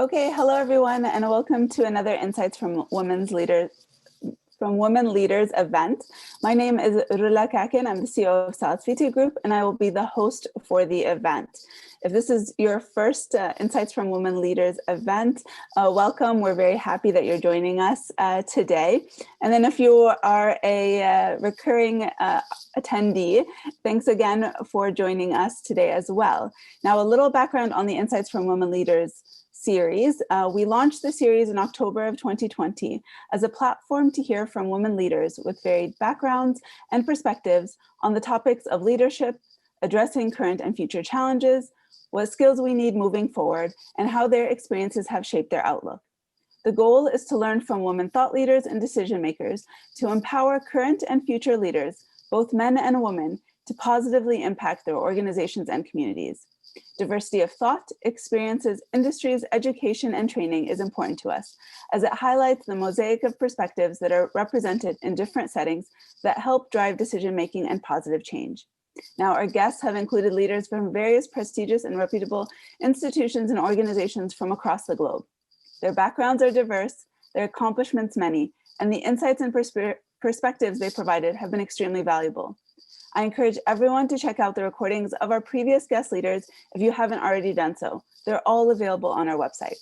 Okay, hello everyone, and welcome to another Insights from Women Leaders event. My name is Rola Kaakeh, I'm the CEO of Salus Vitae Group, and I will be the host for the event. If this is your first Insights from Women Leaders event, welcome. We're very happy that you're joining us today. And then if you are a recurring attendee, thanks again for joining us today as well. Now, a little background on the Insights from Women Leaders series. We launched the series in October of 2020 as a platform to hear from women leaders with varied backgrounds and perspectives on the topics of leadership, addressing current and future challenges, what skills we need moving forward, and how their experiences have shaped their outlook. The goal is to learn from women thought leaders and decision makers to empower current and future leaders, both men and women, to positively impact their organizations and communities. Diversity of thought, experiences, industries, education, and training is important to us, as it highlights the mosaic of perspectives that are represented in different settings that help drive decision-making and positive change. Now, our guests have included leaders from various prestigious and reputable institutions and organizations from across the globe. Their backgrounds are diverse, their accomplishments many, and the insights and perspectives they provided have been extremely valuable. I encourage everyone to check out the recordings of our previous guest leaders if you haven't already done so. They're all available on our website.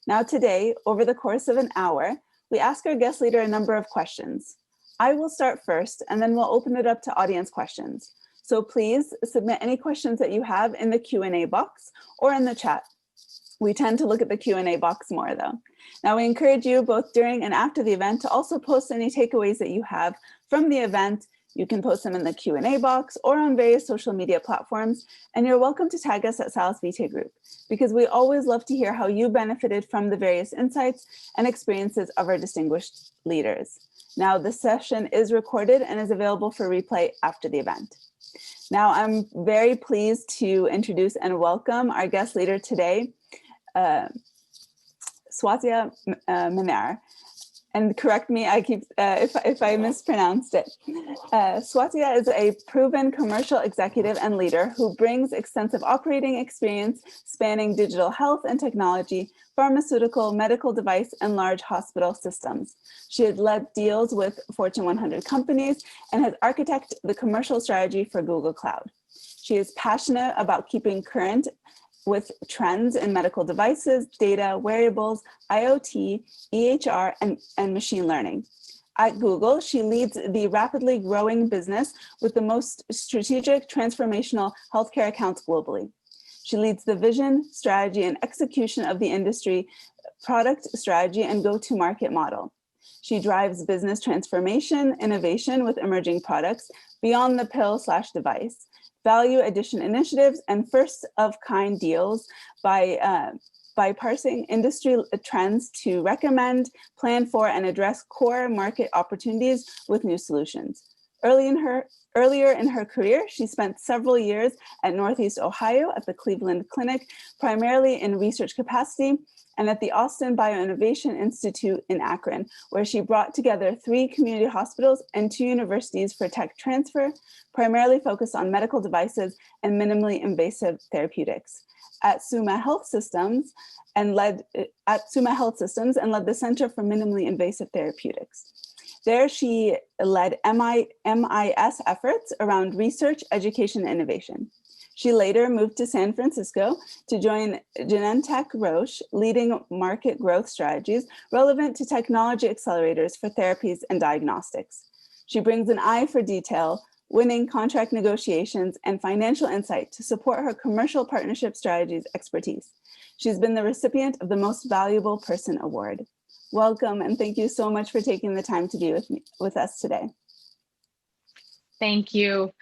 Now today, over the course of an hour, we ask our guest leader a number of questions. I will start first, and then we'll open it up to audience questions. So please submit any questions that you have in the Q&A box or in the chat. We tend to look at the Q&A box more though. Now we encourage you both during and after the event to also post any takeaways that you have from the event. You can post them in the Q&A box or on various social media platforms, and you're welcome to tag us at Salus Vitae Group, because we always love to hear how you benefited from the various insights and experiences of our distinguished leaders. Now, the session is recorded and is available for replay after the event. Now, I'm very pleased to introduce and welcome our guest leader today, Shweta Maniar. And correct me, if I mispronounced it. Shweta is a proven commercial executive and leader who brings extensive operating experience spanning digital health and technology, pharmaceutical, medical device, and large hospital systems. She has led deals with Fortune 100 companies and has architected the commercial strategy for Google Cloud. She is passionate about keeping current with trends in medical devices, data, wearables, IoT, EHR, and machine learning. At Google, she leads the rapidly growing business with the most strategic transformational healthcare accounts globally. She leads the vision, strategy, and execution of the industry, product strategy, and go-to-market model. She drives business transformation, innovation with emerging products beyond the pill/device, value addition initiatives, and first-of-kind deals by parsing industry trends to recommend, plan for, and address core market opportunities with new solutions. Earlier in her career, she spent several years at Northeast Ohio at the Cleveland Clinic, primarily in research capacity, and at the Austen BioInnovation Institute in Akron, where she brought together 3 community hospitals and 2 universities for tech transfer, primarily focused on medical devices and minimally invasive therapeutics. At Summa Health Systems and led the Center for Minimally Invasive Therapeutics. There, she led MIS efforts around research, education, and innovation. She later moved to San Francisco to join Genentech Roche, leading market growth strategies relevant to technology accelerators for therapies and diagnostics. She brings an eye for detail, winning contract negotiations, and financial insight to support her commercial partnership strategies expertise. She's been the recipient of the Most Valuable Person Award. Welcome, and thank you so much for taking the time to be with us today. Thank you.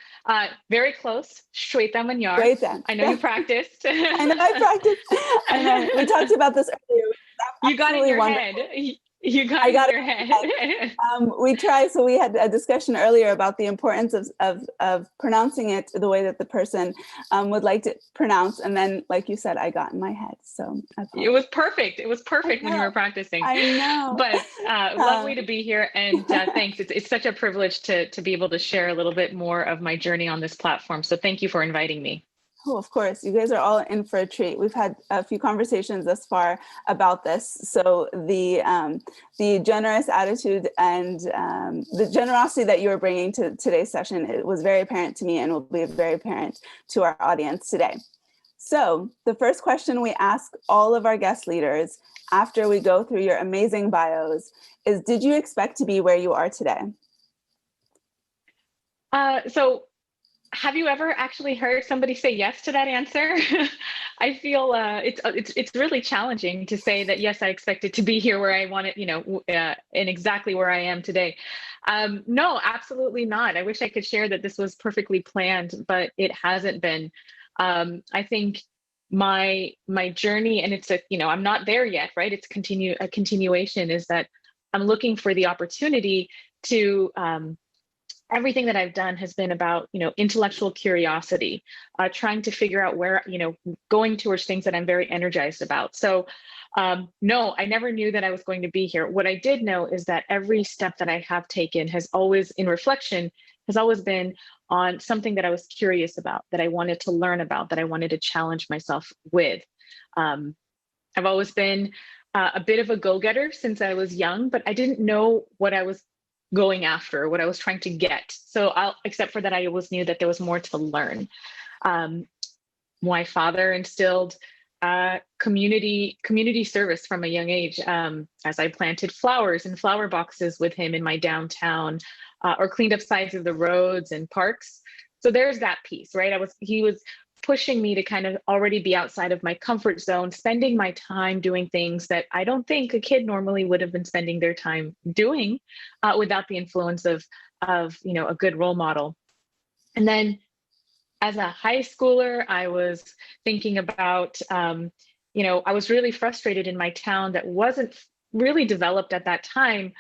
Very close, Shweta Maniar. Shweta. I know you practiced. I know I practiced. I know. We talked about this earlier. You got it in your head. You got it in your head. We tried, so we had a discussion earlier about the importance of pronouncing it the way that the person would like to pronounce. And then, like you said, I got in my head. So it was perfect. It was perfect when you were practicing. I know. But lovely to be here. And thanks. It's such a privilege to be able to share a little bit more of my journey on this platform. So thank you for inviting me. Oh, of course. You guys are all in for a treat. We've had a few conversations thus far about this. So the generous attitude and the generosity that you are bringing to today's session, it was very apparent to me and will be very apparent to our audience today. So the first question we ask all of our guest leaders after we go through your amazing bios is, did you expect to be where you are today? So have you ever actually heard somebody say yes to that answer? I feel it's really challenging to say that, yes, I expected to be here where I wanted, and exactly where I am today. No, absolutely not. I wish I could share that this was perfectly planned, but it hasn't been. I think my journey, and it's I'm not there yet, right? It's a continuation, is that I'm looking for the opportunity to everything that I've done has been about, intellectual curiosity, trying to figure out where, going towards things that I'm very energized about. So no, I never knew that I was going to be here. What I did know is that every step that I have taken has always, in reflection, has always been on something that I was curious about, that I wanted to learn about, that I wanted to challenge myself with. I've always been a bit of a go-getter since I was young, but I didn't know what I was going after, what I was trying to get. So except for that, I always knew that there was more to learn. My father instilled community service from a young age, as I planted flowers in flower boxes with him in my downtown, or cleaned up sides of the roads and parks. So there's that piece, right? He was pushing me to kind of already be outside of my comfort zone, spending my time doing things that I don't think a kid normally would have been spending their time doing, without the influence of a good role model. And then as a high schooler, I was thinking about, I was really frustrated in my town that wasn't really developed at that time.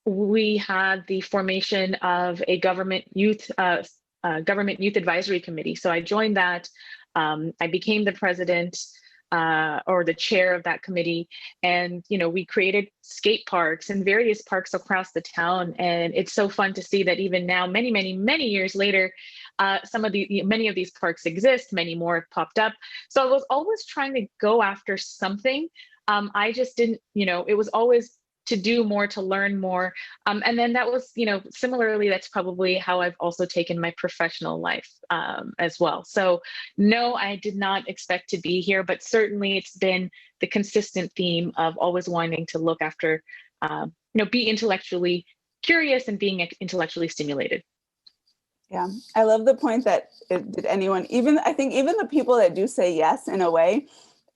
We had the formation of a government youth advisory committee. So I joined that. I became the president, or the chair of that committee. And, we created skate parks and various parks across the town. And it's so fun to see that even now, many, many, many years later, many of these parks exist, many more have popped up. So I was always trying to go after something. I just didn't, it was always to do more, to learn more. And then that was, similarly, that's probably how I've also taken my professional life as well. So no, I did not expect to be here, but certainly it's been the consistent theme of always wanting to look after, be intellectually curious and being intellectually stimulated. Yeah, I love the point that did anyone, I think even the people that do say yes in a way,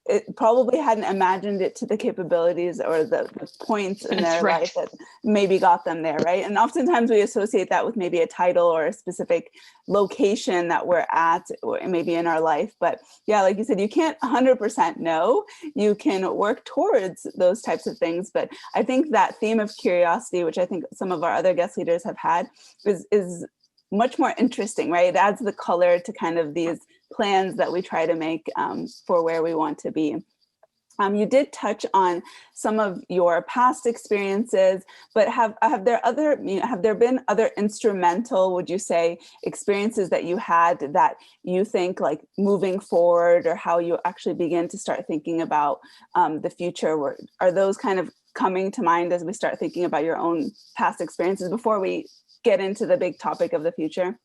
it probably hadn't imagined it to the capabilities or the points in their life that maybe got them there, right? And oftentimes we associate that with maybe a title or a specific location that we're at, or maybe in our life. But yeah, like you said, you can't 100% know. You can work towards those types of things. But I think that theme of curiosity, which I think some of our other guest leaders have had, is much more interesting, right? It adds the color to kind of these plans that we try to make for where we want to be. You did touch on some of your past experiences, but have there been other instrumental, would you say, experiences that you had that you think, like, moving forward, or how you actually begin to start thinking about the future? Are those kind of coming to mind as we start thinking about your own past experiences before we get into the big topic of the future?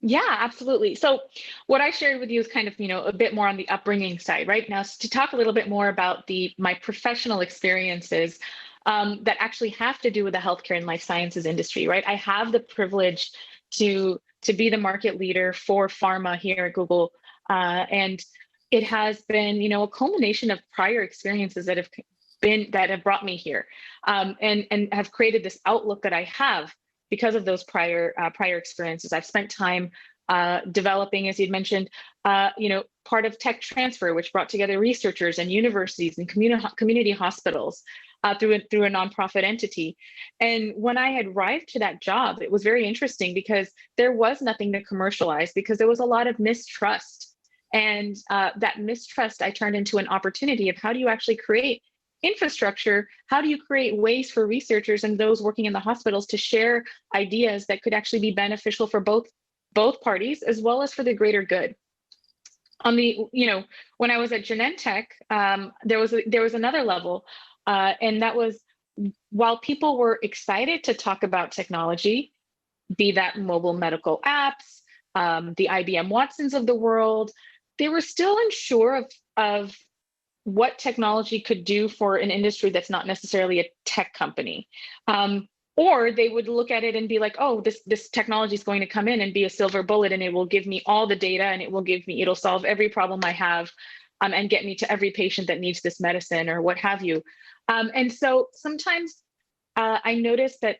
Yeah, absolutely. So what I shared with you is kind of, a bit more on the upbringing side, right? Now, to talk a little bit more about my professional experiences that actually have to do with the healthcare and life sciences industry, right? I have the privilege to be the market leader for pharma here at Google. And it has been, a culmination of prior experiences that have brought me here, and have created this outlook that I have because of those prior experiences. I've spent time developing, as you'd mentioned, part of tech transfer, which brought together researchers and universities and community hospitals through a nonprofit entity. And when I had arrived to that job, it was very interesting because there was nothing to commercialize, because there was a lot of mistrust. And that mistrust I turned into an opportunity of, how do you actually create infrastructure? How do you create ways for researchers and those working in the hospitals to share ideas that could actually be beneficial for both parties, as well as for the greater good? On the, when I was at Genentech, there was another level, and that was while people were excited to talk about technology, be that mobile medical apps, the IBM Watsons of the world, they were still unsure of what technology could do for an industry that's not necessarily a tech company. Or they would look at it and be like, oh, this technology is going to come in and be a silver bullet, and it will give me all the data, and it'll solve every problem I have, and get me to every patient that needs this medicine or what have you. And so sometimes I noticed that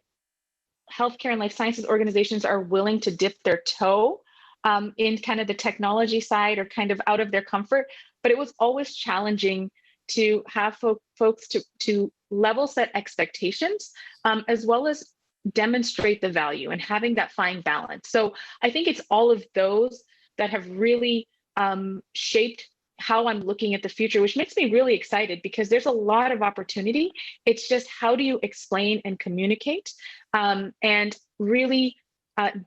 healthcare and life sciences organizations are willing to dip their toe in kind of the technology side, or kind of out of their comfort, but it was always challenging to have folks to level set expectations, as well as demonstrate the value, and having that fine balance. So I think it's all of those that have really shaped how I'm looking at the future, which makes me really excited, because there's a lot of opportunity. It's just, how do you explain and communicate, and really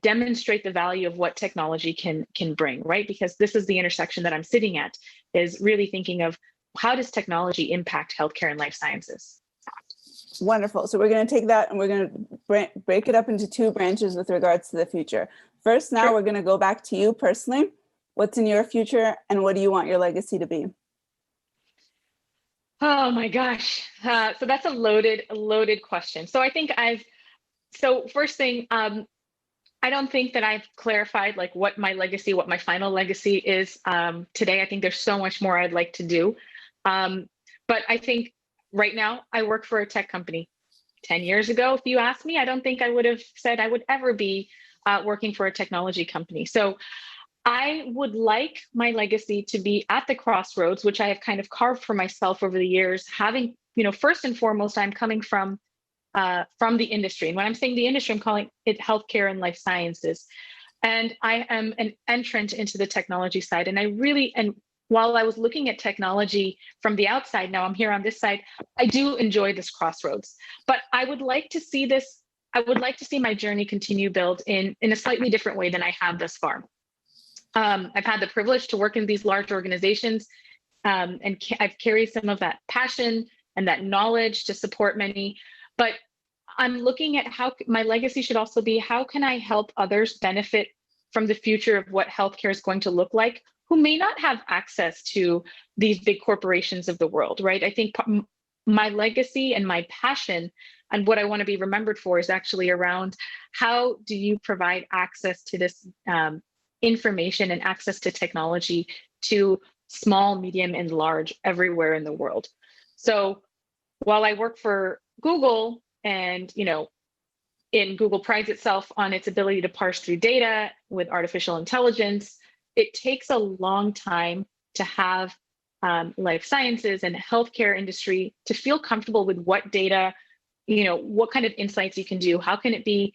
demonstrate the value of what technology can bring, right? Because this is the intersection that I'm sitting at, is really thinking of, how does technology impact healthcare and life sciences? Wonderful. So we're going to take that and we're going to break it up into two branches with regards to the future. First, now we're going to go back to you personally. What's in your future, and what do you want your legacy to be? Oh my gosh. So that's a loaded question. So I think first thing, I don't think that I've clarified like what my final legacy is today. I think there's so much more I'd like to do. But I think right now I work for a tech company. 10 years ago, if you asked me, I don't think I would have said I would ever be working for a technology company. So I would like my legacy to be at the crossroads, which I have kind of carved for myself over the years, having, first and foremost, I'm coming from the industry. And when I'm saying the industry, I'm calling it healthcare and life sciences. And I am an entrant into the technology side. And while I was looking at technology from the outside, now I'm here on this side, I do enjoy this crossroads. But I would like to see my journey continue build in a slightly different way than I have thus far. I've had the privilege to work in these large organizations, and I've carried some of that passion and that knowledge to support many. But I'm looking at how my legacy should also be, how can I help others benefit from the future of what healthcare is going to look like, who may not have access to these big corporations of the world, right? I think my legacy and my passion and what I want to be remembered for is actually around, how do you provide access to this information and access to technology to small, medium, and large everywhere in the world. So while I work for Google, and Google prides itself on its ability to parse through data with artificial intelligence, it takes a long time to have life sciences and healthcare industry to feel comfortable with what data, what kind of insights you can do, how can it be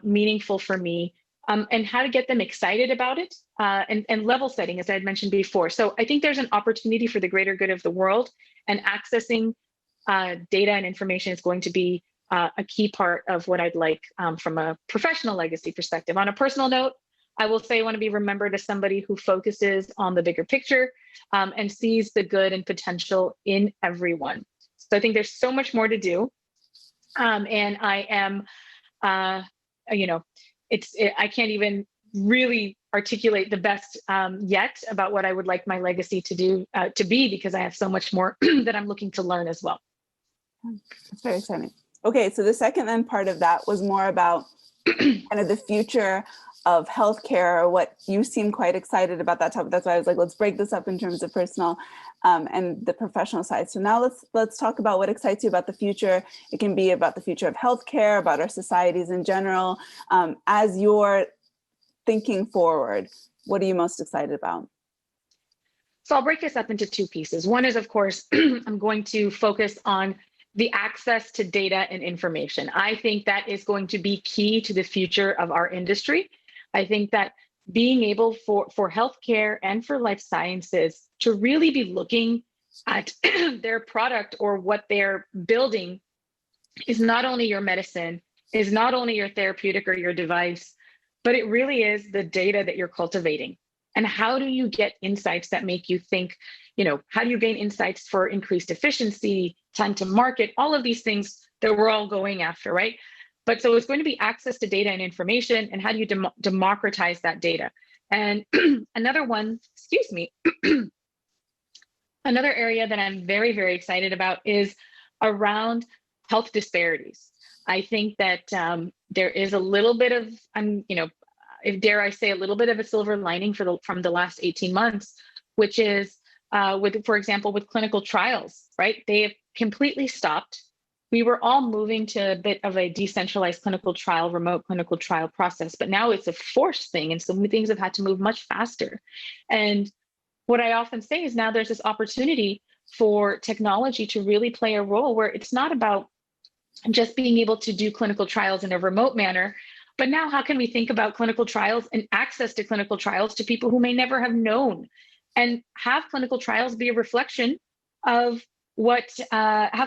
meaningful for me, and how to get them excited about it, and level setting, as I had mentioned before. So I think there's an opportunity for the greater good of the world, and accessing data and information is going to be a key part of what I'd like from a professional legacy perspective. On a personal note, I will say I want to be remembered as somebody who focuses on the bigger picture, and sees the good and potential in everyone. So I think there's so much more to do. And I am, I can't even really articulate the best yet about what I would like my legacy to be, because I have so much more that I'm looking to learn as well. That's very exciting. Okay, so the second then part of that was more about kind of the future of healthcare, or what you seem quite excited about that topic. That's why I was like, let's break this up in terms of personal and the professional side. So now let's talk about what excites you about the future. It can be about the future of healthcare, about our societies in general. As you're thinking forward, what are you most excited about? So I'll break this up into two pieces. One is, of course, I'm going to focus on the access to data and information. I think that is going to be key to the future of our industry. I think that being able for healthcare and for life sciences to really be looking at their product or what they're building is not only your medicine, is not only your therapeutic or your device, but it really is the data that you're cultivating. And how do you get insights that make you think, how do you gain insights for increased efficiency, time to market, all of these things that we're all going after, right? But so it's going to be access to data and information, and how do you democratize that data? And another one, excuse me, another area that I'm very, very excited about is around health disparities. I think that there is a little bit of, if dare I say, a little bit of a silver lining from the last 18 months, which is for example, with clinical trials, right? They have completely stopped. We were all moving to a bit of a decentralized clinical trial, remote clinical trial process, but now it's a forced thing. And so things have had to move much faster. And what I often say is now there's this opportunity for technology to really play a role where it's not about just being able to do clinical trials in a remote manner, but now how can we think about clinical trials and access to clinical trials to people who may never have known, and have clinical trials be a reflection of what, of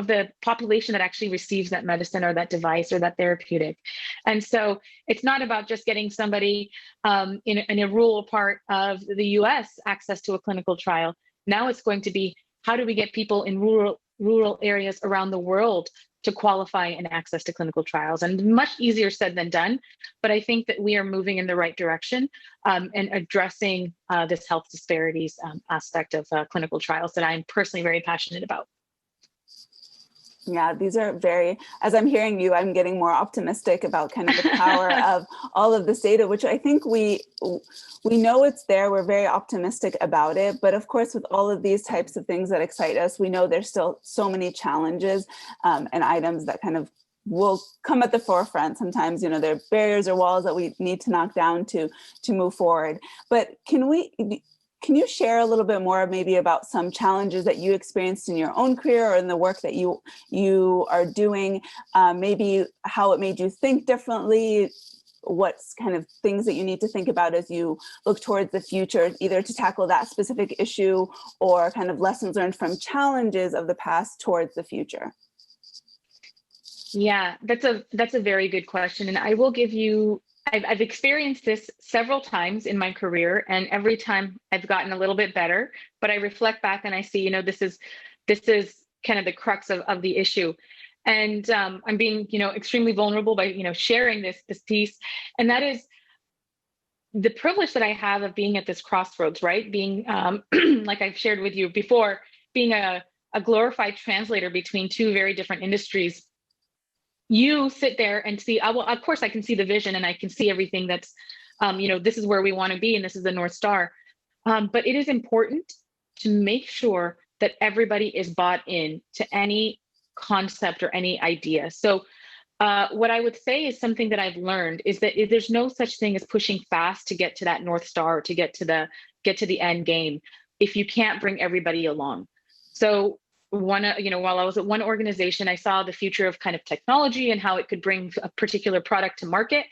the population that actually receives that medicine or that device or that therapeutic. And so it's not about just getting somebody in a rural part of the US access to a clinical trial. Now it's going to be, how do we get people in rural areas around the world to qualify and access to clinical trials? And much easier said than done, but I think that we are moving in the right direction and addressing this health disparities aspect of clinical trials that I'm personally very passionate about. Yeah, these are very, as I'm hearing you, I'm getting more optimistic about kind of the power of all of this data, which I think we know it's there. We're very optimistic about it. But of course, with all of these types of things that excite us, we know there's still so many challenges and items that kind of will come at the forefront. Sometimes, there are barriers or walls that we need to knock down to move forward. But can you share a little bit more maybe about some challenges that you experienced in your own career or in the work that you are doing, maybe how it made you think differently, what kind of things that you need to think about as you look towards the future, either to tackle that specific issue or kind of lessons learned from challenges of the past towards the future? Yeah, that's a very good question. And I will give you, I've experienced this several times in my career, and every time I've gotten a little bit better, but I reflect back and I see, this is kind of the crux of the issue. And I'm being, extremely vulnerable by, sharing this piece. And that is the privilege that I have of being at this crossroads, right? Being, like I've shared with you before, being a glorified translator between two very different industries. You sit there and see, of course I can see the vision and I can see everything that's, this is where we want to be and this is the North Star. But it is important to make sure that everybody is bought in to any concept or any idea. So what I would say is something that I've learned is that there's no such thing as pushing fast to get to that North Star, or to get to the end game, if you can't bring everybody along. So while I was at one organization, I saw the future of kind of technology and how it could bring a particular product to market,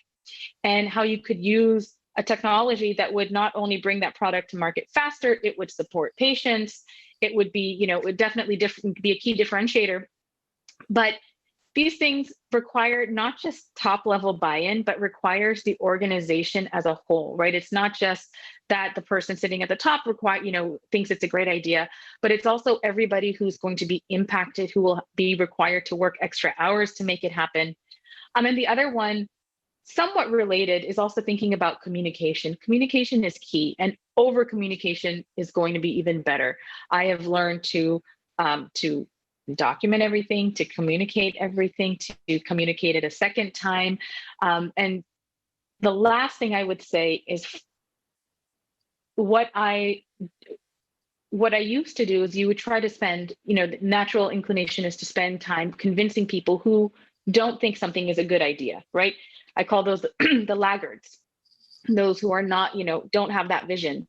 and how you could use a technology that would not only bring that product to market faster, it would support patients. It would be, it would definitely be a key differentiator. But these things require not just top level buy-in, but requires the organization as a whole, right? It's not just that the person sitting at the top thinks it's a great idea, but it's also everybody who's going to be impacted, who will be required to work extra hours to make it happen. And the other one, somewhat related, is also thinking about communication. Communication is key, and over communication is going to be even better. I have learned to document everything, to communicate everything, to communicate it a second time. And the last thing I would say is what I used to do is you would try to spend, the natural inclination is to spend time convincing people who don't think something is a good idea, right? I call those the laggards, those who are not, don't have that vision.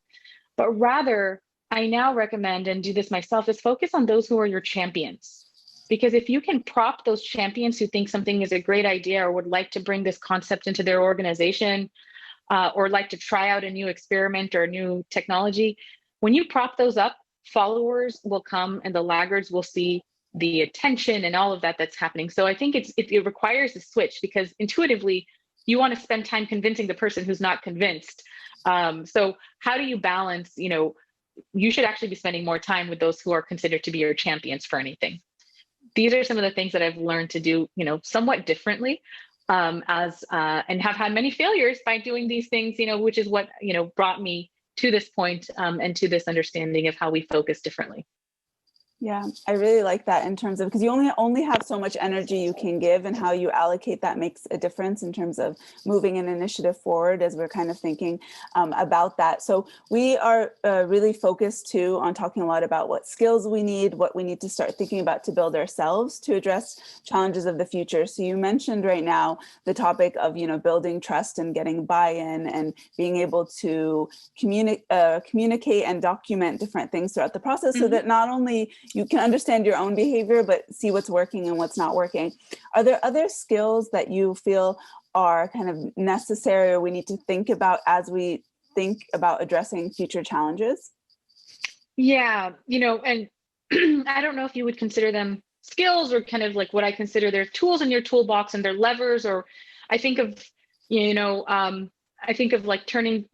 But rather, I now recommend, and do this myself, is focus on those who are your champions. Because if you can prop those champions who think something is a great idea or would like to bring this concept into their organization, or like to try out a new experiment or a new technology, when you prop those up, followers will come and the laggards will see the attention and all of that that's happening. So I think it requires a switch, because intuitively you want to spend time convincing the person who's not convinced. So how do you balance, you should actually be spending more time with those who are considered to be your champions for anything. These are some of the things that I've learned to do, somewhat differently, and have had many failures by doing these things, which is what, brought me to this point, and to this understanding of how we focus differently. Yeah, I really like that in terms of, because you only have so much energy you can give, and how you allocate that makes a difference in terms of moving an initiative forward, as we're kind of thinking about that. So we are really focused too on talking a lot about what skills we need, what we need to start thinking about to build ourselves to address challenges of the future. So you mentioned right now the topic of, building trust and getting buy-in and being able to communicate and document different things throughout the process, so that not only you can understand your own behavior, but see what's working and what's not working. Are there other skills that you feel are kind of necessary or we need to think about as we think about addressing future challenges? Yeah, and I don't know if you would consider them skills or kind of like what I consider their tools in your toolbox and their levers, or I think of, like turning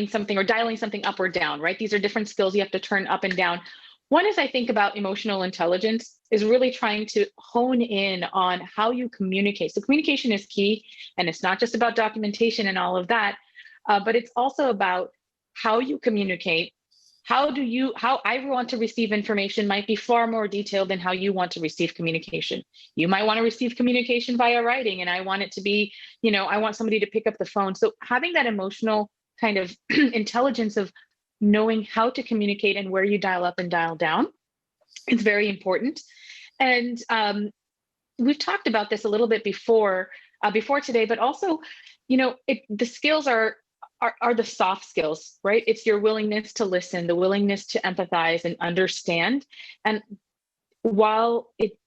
something or dialing something up or down, right? These are different skills you have to turn up and down. One is, I think about emotional intelligence is really trying to hone in on how you communicate. So communication is key, and it's not just about documentation and all of that, but it's also about how you communicate. How I want to receive information might be far more detailed than how you want to receive communication. You might want to receive communication via writing, and I want it to be, I want somebody to pick up the phone. So having that emotional kind of intelligence of knowing how to communicate and where you dial up and dial down, it's very important. And we've talked about this a little bit before today, but also, the skills are the soft skills, right? It's your willingness to listen, the willingness to empathize and understand. And while it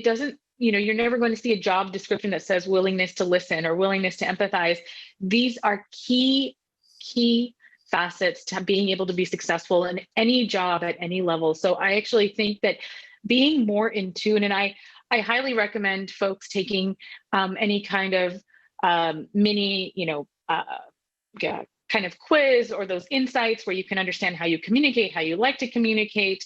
doesn't, you're never going to see a job description that says willingness to listen or willingness to empathize. These are key facets to being able to be successful in any job at any level. So I actually think that being more in tune, and I highly recommend folks taking any kind of mini, kind of quiz or those insights where you can understand how you communicate, how you like to communicate,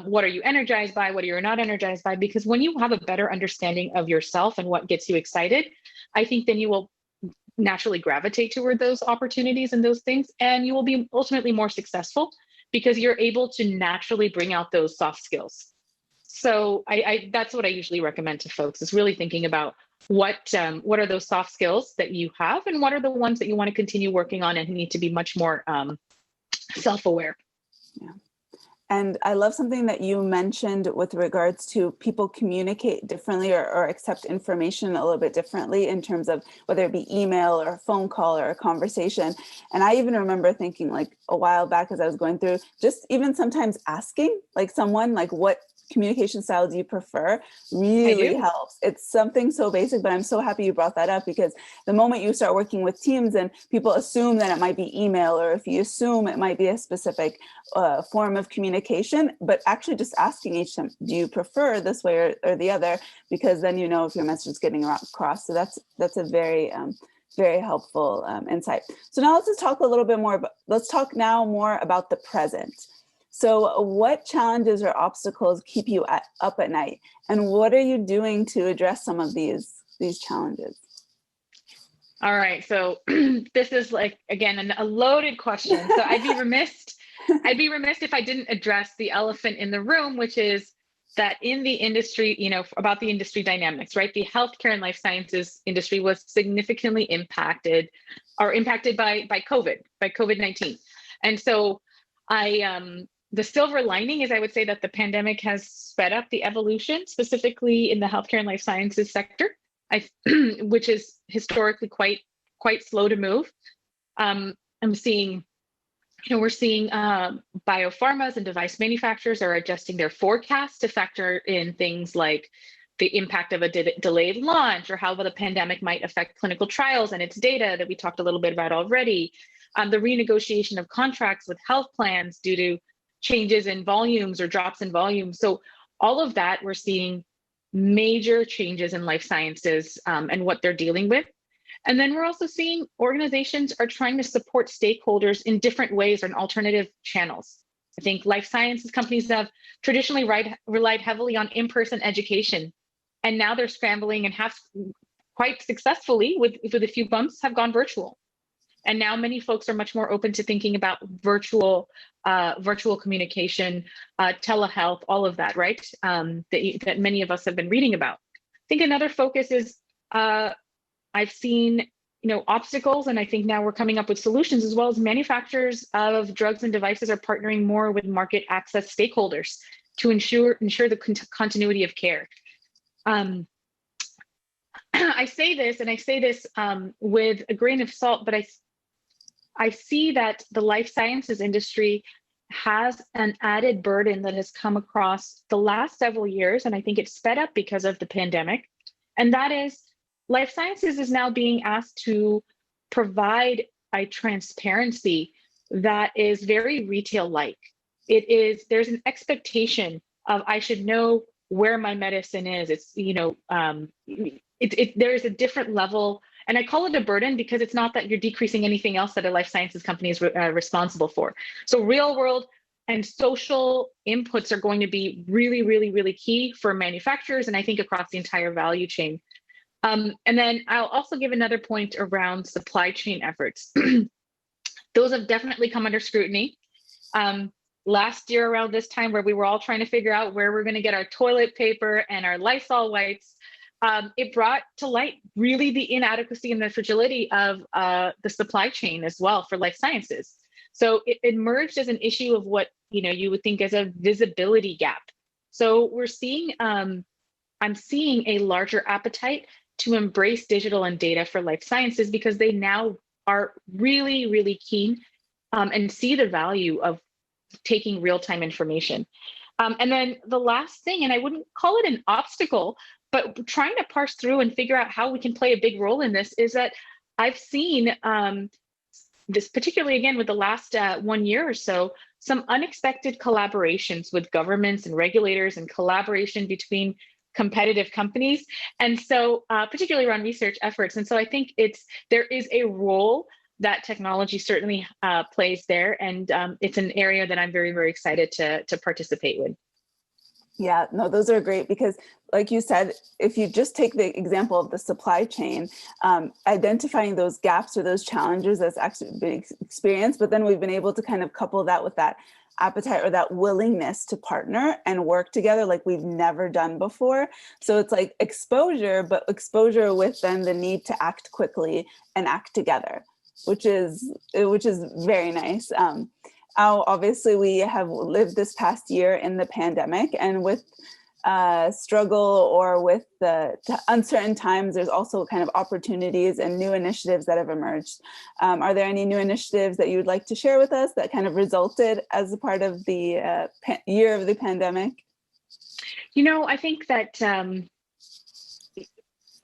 what are you energized by, what are you not energized by, because when you have a better understanding of yourself and what gets you excited, I think then you will naturally gravitate toward those opportunities and those things, and you will be ultimately more successful because you're able to naturally bring out those soft skills. So I that's what I usually recommend to folks, is really thinking about what are those soft skills that you have, and what are the ones that you want to continue working on and need to be much more self-aware. Yeah. And I love something that you mentioned with regards to people communicate differently or accept information a little bit differently in terms of whether it be email or a phone call or a conversation. And I even remember thinking, like, a while back as I was going through, just even sometimes asking like someone, like, what communication style do you prefer, really helps. It's something so basic, but I'm so happy you brought that up, because the moment you start working with teams and people assume that it might be email, or if you assume it might be a specific form of communication, but actually just asking each time, do you prefer this way or the other? Because then you know if your message is getting across. So that's a very very helpful insight. So now let's just talk a little bit more let's talk now more about the present. So what challenges or obstacles keep you up at night? And what are you doing to address some of these challenges? All right. So this is, like, again, a loaded question. So I'd be remiss if I didn't address the elephant in the room, which is that in the industry, about the industry dynamics, right? The healthcare and life sciences industry was significantly impacted by COVID-19. And so the silver lining is, I would say, that the pandemic has sped up the evolution, specifically in the healthcare and life sciences sector, which is historically quite slow to move. We're seeing biopharmas and device manufacturers are adjusting their forecasts to factor in things like the impact of a delayed launch, or how the pandemic might affect clinical trials and its data that we talked a little bit about already. The renegotiation of contracts with health plans due to changes in volumes or drops in volumes. So all of that, we're seeing major changes in life sciences and what they're dealing with. And then we're also seeing organizations are trying to support stakeholders in different ways or in alternative channels. I think life sciences companies have traditionally relied heavily on in-person education, and now they're scrambling and have quite successfully, with a few bumps, have gone virtual. And now many folks are much more open to thinking about virtual communication, telehealth, all of that, right? That many of us have been reading about. I think another focus is I've seen obstacles, and I think now we're coming up with solutions, as well as manufacturers of drugs and devices are partnering more with market access stakeholders to ensure the continuity of care. I say this with a grain of salt, but I see that the life sciences industry has an added burden that has come across the last several years, and I think it's sped up because of the pandemic. And that is, life sciences is now being asked to provide a transparency that is very retail-like. There's an expectation of, I should know where my medicine is. There's a different level, and I call it a burden because it's not that you're decreasing anything else that a life sciences company is responsible for. So real world and social inputs are going to be really, really, really key for manufacturers, and I think across the entire value chain. And then I'll also give another point around supply chain efforts. Those have definitely come under scrutiny. Last year around this time, where we were all trying to figure out where we're going to get our toilet paper and our Lysol wipes, it brought to light really the inadequacy and the fragility of the supply chain as well for life sciences. So it emerged as an issue of what you would think as a visibility gap. So we're seeing, I'm seeing a larger appetite to embrace digital and data for life sciences, because they now are really, really keen and see the value of taking real-time information. And then the last thing, and I wouldn't call it an obstacle, but trying to parse through and figure out how we can play a big role in this, is that I've seen this, particularly again with the last 1 year or so, some unexpected collaborations with governments and regulators, and collaboration between competitive companies. And so particularly around research efforts. And so I think there is a role that technology certainly plays there. And it's an area that I'm very, very excited to participate with. Yeah, no, those are great, because like you said, if you just take the example of the supply chain, identifying those gaps or those challenges that's actually been experienced, but then we've been able to kind of couple that with that appetite or that willingness to partner and work together like we've never done before. So it's like exposure, but exposure with then the need to act quickly and act together, which is very nice. Obviously, we have lived this past year in the pandemic, and with struggle or with the uncertain times, there's also kind of opportunities and new initiatives that have emerged. Are there any new initiatives that you would like to share with us that kind of resulted as a part of the year of the pandemic? I think that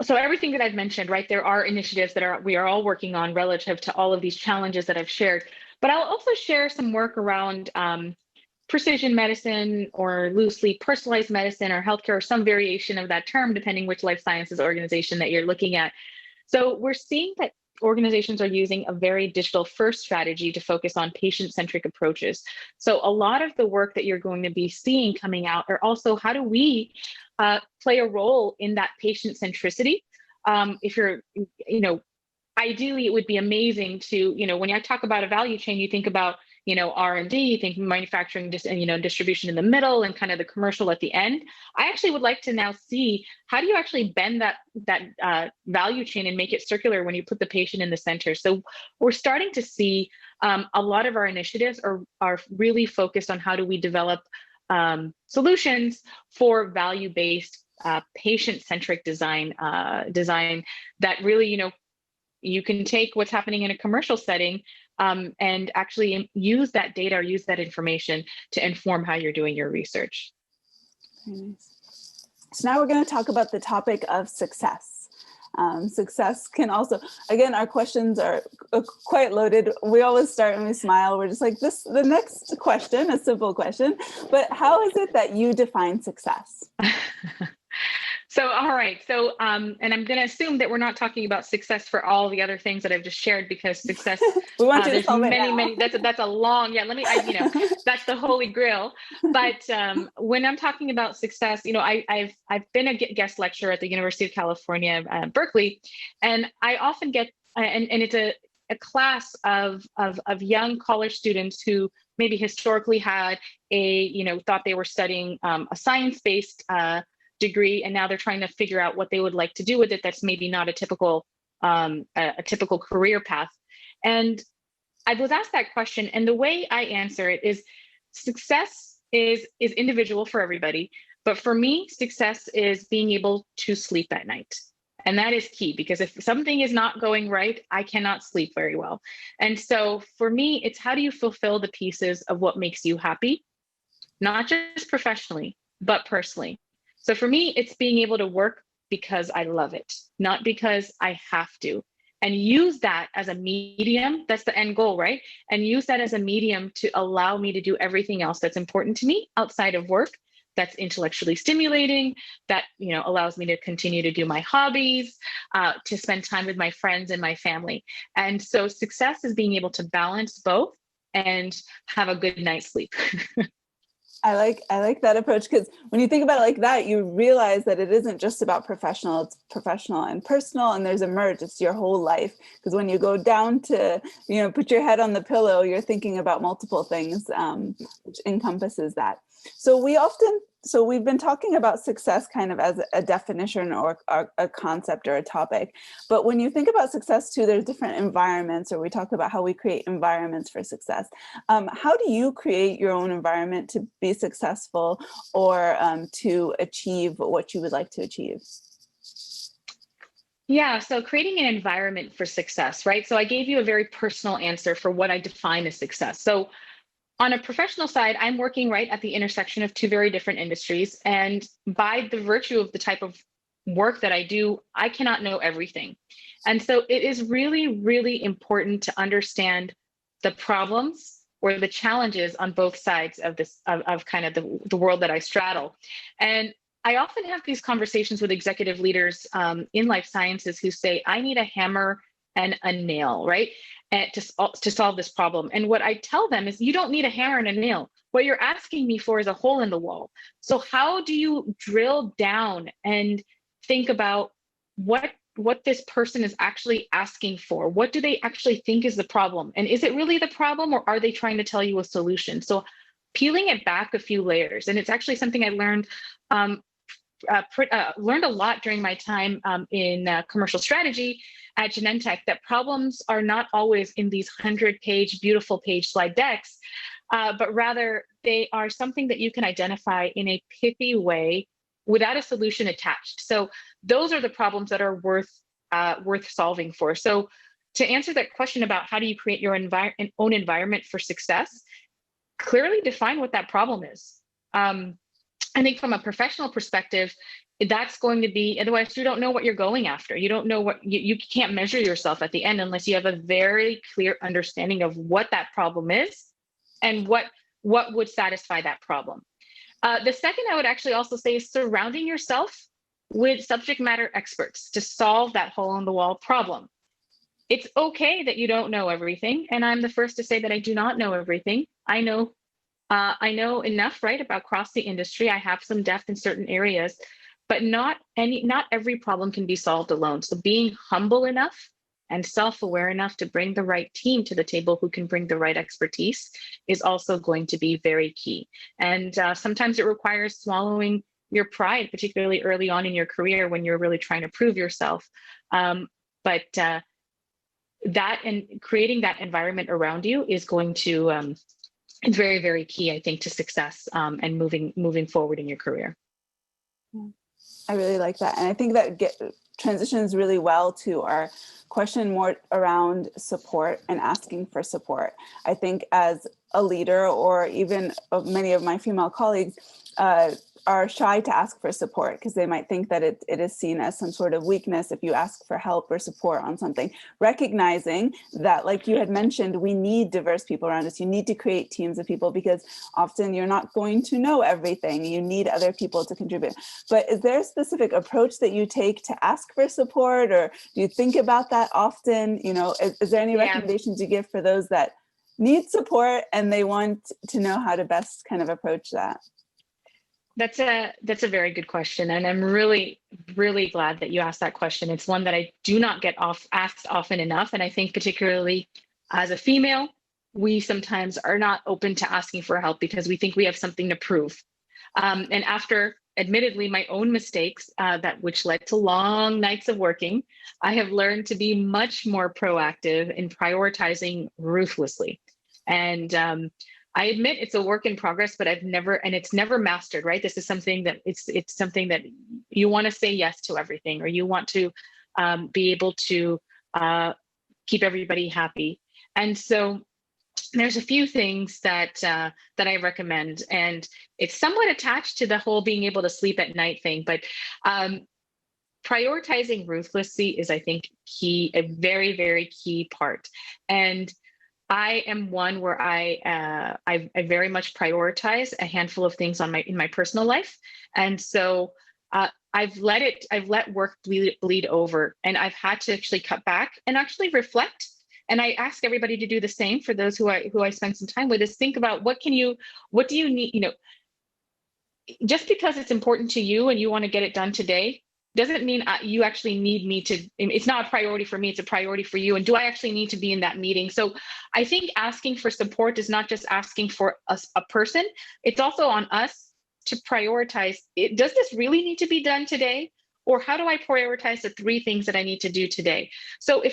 so everything that I've mentioned, right, there are initiatives that we are all working on relative to all of these challenges that I've shared. But I'll also share some work around precision medicine, or loosely personalized medicine, or healthcare, or some variation of that term, depending which life sciences organization that you're looking at. So we're seeing that organizations are using a very digital-first strategy to focus on patient-centric approaches. So a lot of the work that you're going to be seeing coming out are also, how do we play a role in that patient centricity? If you're, ideally, it would be amazing to, when I talk about a value chain, you think about, R&D, you think manufacturing, distribution in the middle, and kind of the commercial at the end. I actually would like to now see, how do you actually bend that value chain and make it circular when you put the patient in the center? So we're starting to see a lot of our initiatives are really focused on how do we develop solutions for value-based, patient-centric design that really, you can take what's happening in a commercial setting and actually use that data or use that information to inform how you're doing your research. Very nice. So now we're going to talk about the topic of success. Success can also, again, our questions are quite loaded. We always start and we smile. We're just like, the next question, a simple question, but how is it that you define success? So, all right. So, and I'm going to assume that we're not talking about success for all the other things that I've just shared, because success, We want you to there's solve it many, now. many, that's a long, yeah, that's the holy grail. But when I'm talking about success, I've been a guest lecturer at the University of California, Berkeley, and I often get, and it's a class of young college students who maybe historically had thought they were studying a science-based degree, and now they're trying to figure out what they would like to do with it. That's maybe not a typical career path. And I was asked that question, and the way I answer it is, success is individual for everybody, but for me, success is being able to sleep at night. And that is key, because if something is not going right, I cannot sleep very well. And so for me, it's how do you fulfill the pieces of what makes you happy, not just professionally, but personally. So for me, it's being able to work because I love it, not because I have to, and use that as a medium. That's the end goal, right? And use that as a medium to allow me to do everything else that's important to me outside of work, that's intellectually stimulating, that allows me to continue to do my hobbies, to spend time with my friends and my family. And so success is being able to balance both and have a good night's sleep. I like that approach, because when you think about it like that, you realize that it isn't just about professional, it's professional and personal, and there's a merge. It's your whole life. Because when you go down to, put your head on the pillow, you're thinking about multiple things, which encompasses that. So we've been talking about success kind of as a definition or a concept or a topic. But when you think about success too, there's different environments, or we talk about how we create environments for success. How do you create your own environment to be successful, or to achieve what you would like to achieve? Yeah, so creating an environment for success, right? So I gave you a very personal answer for what I define as success. So on a professional side, I'm working right at the intersection of two very different industries. And by the virtue of the type of work that I do, I cannot know everything. And so it is really, really important to understand the problems or the challenges on both sides of this, of kind of the world that I straddle. And I often have these conversations with executive leaders in life sciences who say, I need a hammer and a nail, right? And to solve this problem. And what I tell them is, you don't need a hammer and a nail. What you're asking me for is a hole in the wall. So how do you drill down and think about what this person is actually asking for? What do they actually think is the problem? And is it really the problem, or are they trying to tell you a solution? So peeling it back a few layers. And it's actually something I learned learned a lot during my time in commercial strategy at Genentech, that problems are not always in these 100-page, beautiful page slide decks, but rather they are something that you can identify in a pithy way without a solution attached. So those are the problems that are worth solving for. So to answer that question about how do you create your own environment for success, clearly define what that problem is. I think from a professional perspective, that's going to be, otherwise you don't know what you're going after. You don't know what, you can't measure yourself at the end unless you have a very clear understanding of what that problem is and what would satisfy that problem. The second I would actually also say is surrounding yourself with subject matter experts to solve that hole in the wall problem. It's okay that you don't know everything. And I'm the first to say that I do not know everything. I know enough, right, about across the industry. I have some depth in certain areas, but not every problem can be solved alone. So being humble enough and self-aware enough to bring the right team to the table who can bring the right expertise is also going to be very key. And sometimes it requires swallowing your pride, particularly early on in your career when you're really trying to prove yourself. But that and creating that environment around you is going to it's very, very key, I think, to success and moving forward in your career. I really like that. And I think that transitions really well to our question more around support and asking for support. I think as a leader, or even many of my female colleagues, are shy to ask for support because they might think that it is seen as some sort of weakness if you ask for help or support on something. Recognizing that, like you had mentioned, we need diverse people around us. You need to create teams of people because often you're not going to know everything. You need other people to contribute. But is there a specific approach that you take to ask for support, or do you think about that often? You know, is there any recommendations you give for those that need support and they want to know how to best kind of approach that? That's a very good question, and I'm really, really glad that you asked that question. It's one that I do not get asked often enough, and I think particularly as a female, we sometimes are not open to asking for help because we think we have something to prove. And after, admittedly, my own mistakes, which led to long nights of working, I have learned to be much more proactive in prioritizing ruthlessly. And I admit it's a work in progress, but it's never mastered, right? This is something that it's something that you want to say yes to everything, or you want to be able to keep everybody happy. And so there's a few things that I recommend, and it's somewhat attached to the whole being able to sleep at night thing, but prioritizing ruthlessly is, I think, a very, very key part. And I am one where I very much prioritize a handful of things in my personal life, and so I've let work bleed over, and I've had to actually cut back and actually reflect. And I ask everybody to do the same. For those who I spend some time with, is think about what do you need. You know, just because it's important to you and you want to get it done today doesn't mean you actually need me to. It's not a priority for me, it's a priority for you. And do I actually need to be in that meeting? So I think asking for support is not just asking for a person, it's also on us to prioritize it. Does this really need to be done today? Or how do I prioritize the 3 things that I need to do today? So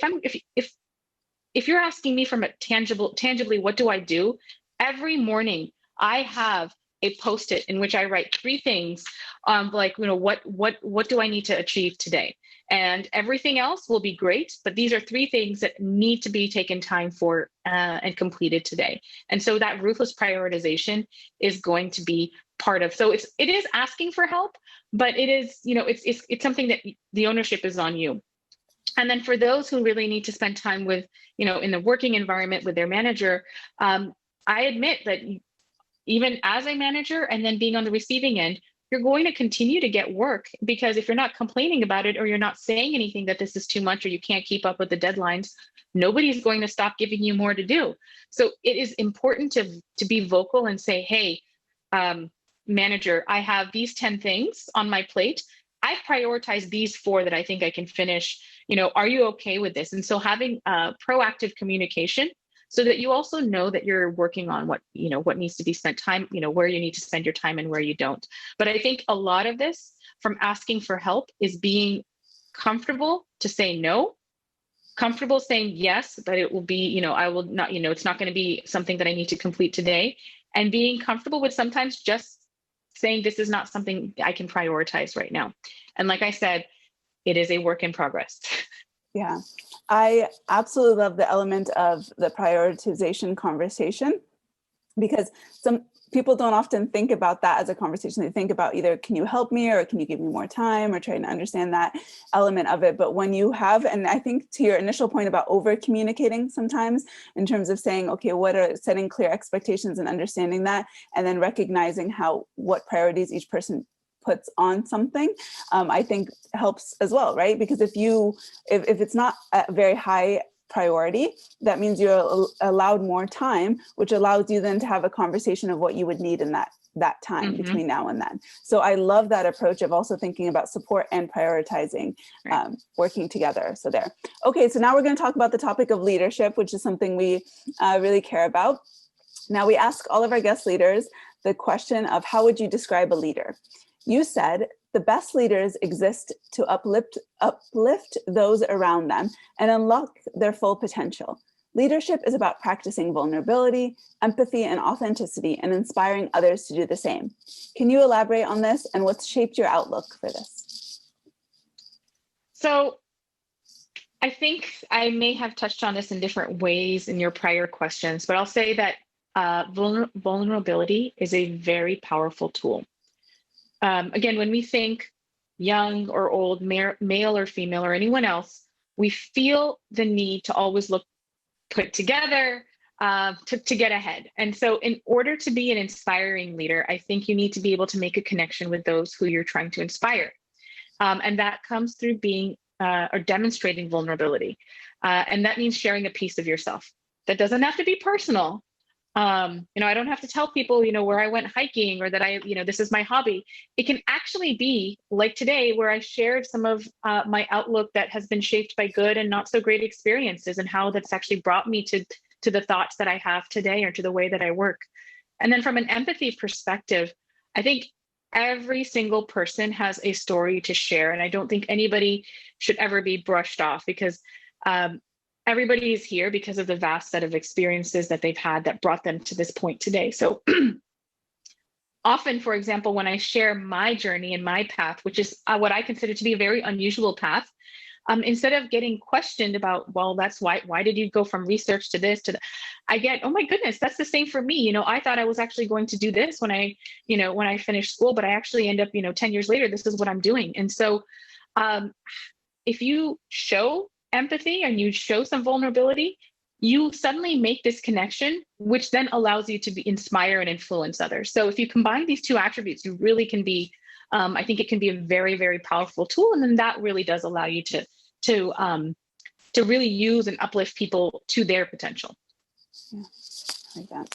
if you're asking me from a tangibly, what do I do? Every morning I have a Post-it in which I write 3 things, like, you know, what do I need to achieve today? And everything else will be great, but these are 3 things that need to be taken time for and completed today. And so that ruthless prioritization is going to be part of. So it is asking for help, but it is, you know, it's something that the ownership is on you. And then for those who really need to spend time with, you know, in the working environment with their manager, I admit that even as a manager and then being on the receiving end, you're going to continue to get work, because if you're not complaining about it, or you're not saying anything that this is too much, or you can't keep up with the deadlines, nobody's going to stop giving you more to do. So it is important to be vocal and say, hey, manager, I have these 10 things on my plate. I prioritize these 4 that I think I can finish. You know, are you okay with this? And so having proactive communication, so that you also know that you're working on what needs to be spent time, you know, where you need to spend your time and where you don't. But I think a lot of this from asking for help is being comfortable to say no, comfortable saying yes, but it will be, you know, I will not, you know, it's not going to be something that I need to complete today, and being comfortable with sometimes just saying this is not something I can prioritize right now. And like I said, it is a work in progress. Yeah, I absolutely love the element of the prioritization conversation, because some people don't often think about that as a conversation. They think about either, can you help me, or can you give me more time, or trying to understand that element of it. But when you have, and I think to your initial point about over communicating sometimes in terms of saying, okay, what are setting clear expectations and understanding that, and then recognizing what priorities each person puts on something, I think helps as well, right? Because if it's not a very high priority, that means you're allowed more time, which allows you then to have a conversation of what you would need in that time between now and then. So I love that approach of also thinking about support and prioritizing, working together. So there. Okay, so now we're going to talk about the topic of leadership, which is something we really care about. Now we ask all of our guest leaders the question of, how would you describe a leader? You said the best leaders exist to uplift those around them and unlock their full potential. Leadership is about practicing vulnerability, empathy, and authenticity, and inspiring others to do the same. Can you elaborate on this, and what's shaped your outlook for this? So I think I may have touched on this in different ways in your prior questions, but I'll say that vulnerability is a very powerful tool. again, when we think young or old, male or female or anyone else, we feel the need to always look put together, to get ahead. And so in order to be an inspiring leader, I think you need to be able to make a connection with those who you're trying to inspire. And that comes through being or demonstrating vulnerability. And that means sharing a piece of yourself. That doesn't have to be personal. I don't have to tell people, where I went hiking or that this is my hobby. It can actually be like today, where I shared some of my outlook that has been shaped by good and not so great experiences, and how that's actually brought me to the thoughts that I have today, or to the way that I work. And then from an empathy perspective, I think every single person has a story to share. And I don't think anybody should ever be brushed off, because everybody is here because of the vast set of experiences that they've had that brought them to this point today. So often, for example, when I share my journey and my path, which is what I consider to be a very unusual path, instead of getting questioned about, well, that's why did you go from research to this, I get, oh my goodness, that's the same for me. I thought I was actually going to do this when I finished school, but I actually end up, 10 years later, this is what I'm doing. And so if you show empathy and you show some vulnerability, you suddenly make this connection, which then allows you to inspire and influence others. So if you combine these two attributes, you really can be, I think it can be a very, very powerful tool. And then that really does allow you to really use and uplift people to their potential. Yeah, like that.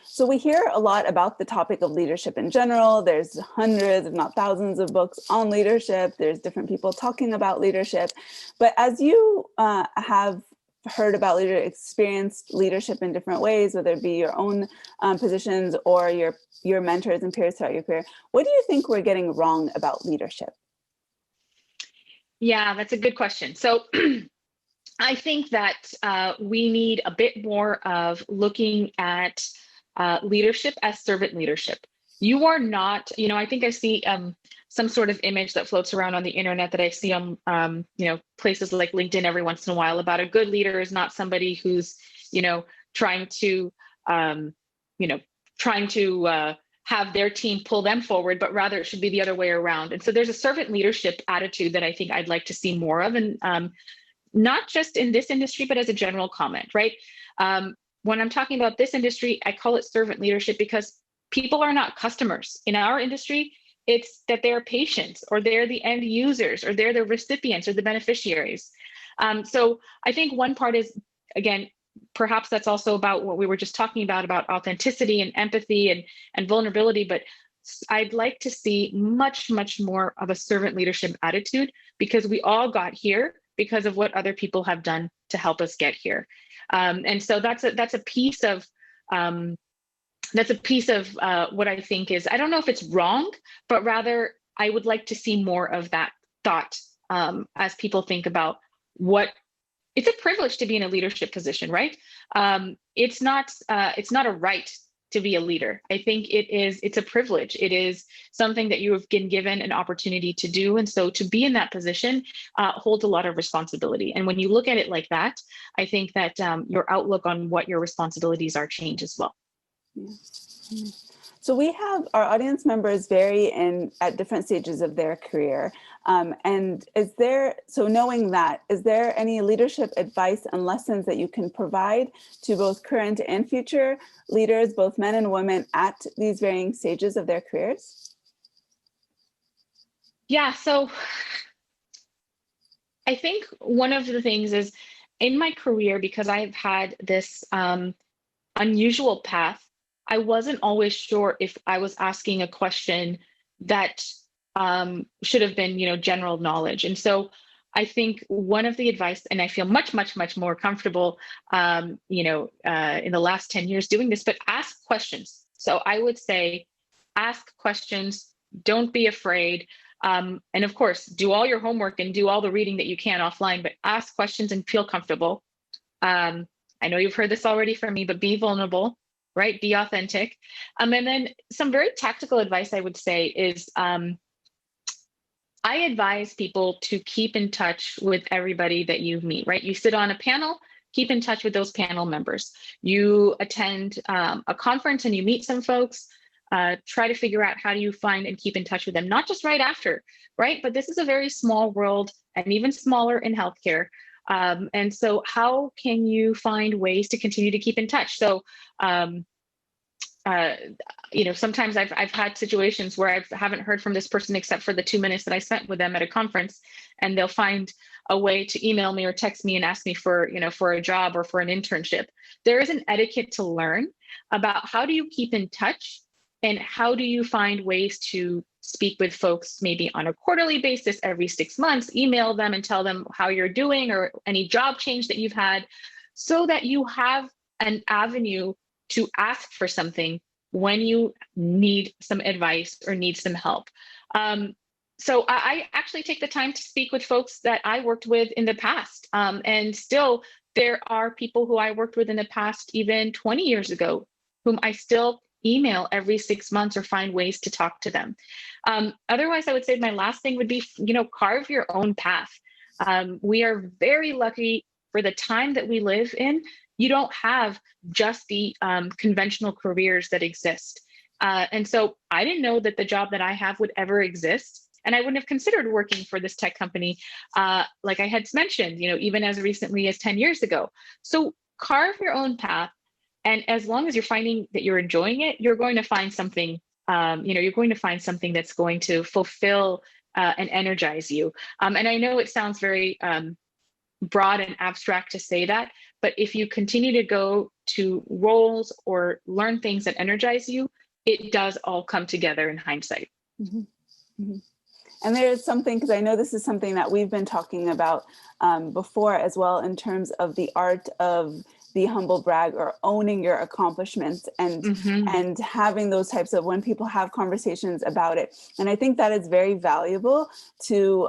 So we hear a lot about the topic of leadership in general. There's hundreds, if not thousands, of books on leadership. There's different people talking about leadership. But as you have heard about experienced leadership in different ways, whether it be your own positions or your mentors and peers throughout your career, what do you think we're getting wrong about leadership? Yeah, that's a good question. So I think that we need a bit more of looking at leadership as servant leadership. You are not, I think I see some sort of image that floats around on the internet that I see on, places like LinkedIn every once in a while, about a good leader is not somebody who's, trying to have their team pull them forward, but rather it should be the other way around. And so there's a servant leadership attitude that I think I'd like to see more of, and not just in this industry, but as a general comment, right? When I'm talking about this industry, I call it servant leadership because people are not customers. In our industry, it's that they're patients, or they're the end users, or they're the recipients or the beneficiaries. So I think one part is, again, perhaps that's also about what we were just talking about authenticity and empathy and vulnerability. But I'd like to see much, much more of a servant leadership attitude, because we all got here because of what other people have done to help us get here. And so that's a piece of what I think is, I don't know if it's wrong, but rather I would like to see more of that thought as people think about what it's a privilege to be in a leadership position, right? It's not a right to be a leader. I think it's a privilege. It is something that you have been given an opportunity to do. And so to be in that position holds a lot of responsibility. And when you look at it like that, I think that your outlook on what your responsibilities are change as well. Yeah. So we have our audience members vary at different stages of their career. And knowing that, is there any leadership advice and lessons that you can provide to both current and future leaders, both men and women, at these varying stages of their careers? Yeah, so I think one of the things is, in my career, because I've had this unusual path, I wasn't always sure if I was asking a question that should have been, general knowledge. And so I think one of the advice, and I feel much, much, much more comfortable, in the last 10 years doing this, but ask questions. So I would say, ask questions, don't be afraid. And of course, do all your homework and do all the reading that you can offline, but ask questions and feel comfortable. I know you've heard this already from me, but be vulnerable. Right? Be authentic. And then some very tactical advice I would say is, I advise people to keep in touch with everybody that you meet, right? You sit on a panel, keep in touch with those panel members. You attend a conference and you meet some folks, try to figure out how do you find and keep in touch with them, not just right after, right? But this is a very small world and even smaller in healthcare. And so how can you find ways to continue to keep in touch? So, sometimes I've had situations where I haven't heard from this person except for the 2 minutes that I spent with them at a conference, and they'll find a way to email me or text me and ask me for, for a job or for an internship. There is an etiquette to learn about how do you keep in touch and how do you find ways to speak with folks maybe on a quarterly basis, every 6 months, email them and tell them how you're doing or any job change that you've had, so that you have an avenue to ask for something when you need some advice or need some help. So I actually take the time to speak with folks that I worked with in the past. And still, there are people who I worked with in the past, even 20 years ago, whom I still email every 6 months or find ways to talk to them. Otherwise, I would say my last thing would be, carve your own path. We are very lucky for the time that we live in. You don't have just the conventional careers that exist. And so I didn't know that the job that I have would ever exist. And I wouldn't have considered working for this tech company, like I had mentioned, even as recently as 10 years ago. So carve your own path. And as long as you're finding that you're enjoying it, you're going to find something, you're going to find something that's going to fulfill and energize you. And I know it sounds very broad and abstract to say that, but if you continue to go to roles or learn things that energize you, it does all come together in hindsight. Mm-hmm. Mm-hmm. And there is something, because I know this is something that we've been talking about before as well, in terms of the art of the humble brag or owning your accomplishments and Mm-hmm. and having those types of, when people have conversations about it. And I think that is very valuable to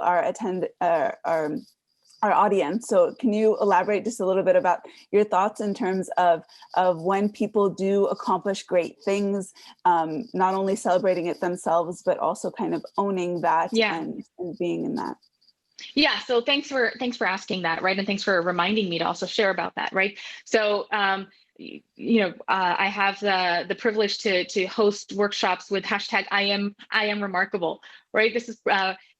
our audience. So can you elaborate just a little bit about your thoughts in terms of when people do accomplish great things, not only celebrating it themselves, but also kind of owning that and being in that? Yeah, so thanks for asking that, right? And thanks for reminding me to also share about that, right? So I have the privilege to host workshops with hashtag I am remarkable, right? This is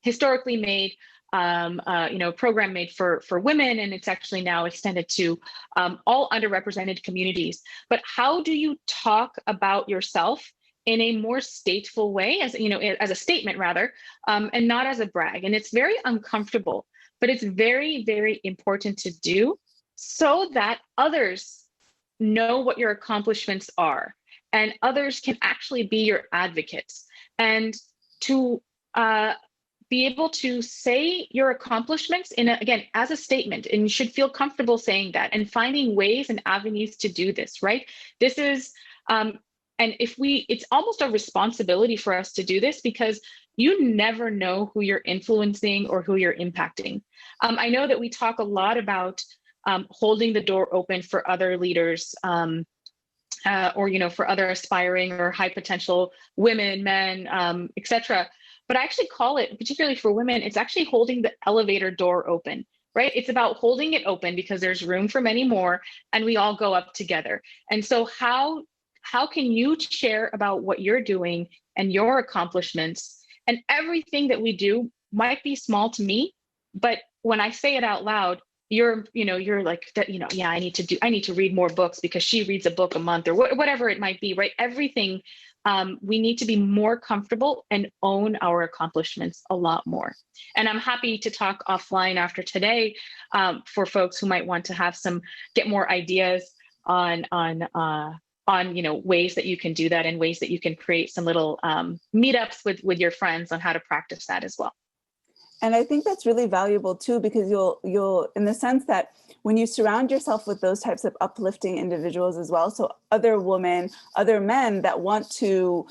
historically made program made for women, and it's actually now extended to all underrepresented communities. But how do you talk about yourself in a more stateful way, as a statement rather, and not as a brag? And it's very uncomfortable, but it's very, very important to do so that others know what your accomplishments are, and others can actually be your advocates, and to be able to say your accomplishments again, as a statement, and you should feel comfortable saying that and finding ways and avenues to do this, right? This is, and it's almost a responsibility for us to do this, because you never know who you're influencing or who you're impacting. I know that we talk a lot about holding the door open for other leaders, or for other aspiring or high potential women, men, etc. But I actually call it, particularly for women, it's actually holding the elevator door open, right? It's about holding it open because there's room for many more, and we all go up together. And so how can you share about what you're doing and your accomplishments? And everything that we do might be small to me, but when I say it out loud, you're like that, yeah, I need to read more books because she reads a book a month, or whatever it might be, right? Everything. We need to be more comfortable and own our accomplishments a lot more. And I'm happy to talk offline after today for folks who might want to get more ideas on ways that you can do that, and ways that you can create some little meetups with your friends on how to practice that as well. And I think that's really valuable too, because you'll in the sense that when you surround yourself with those types of uplifting individuals as well, so other women, other men that want to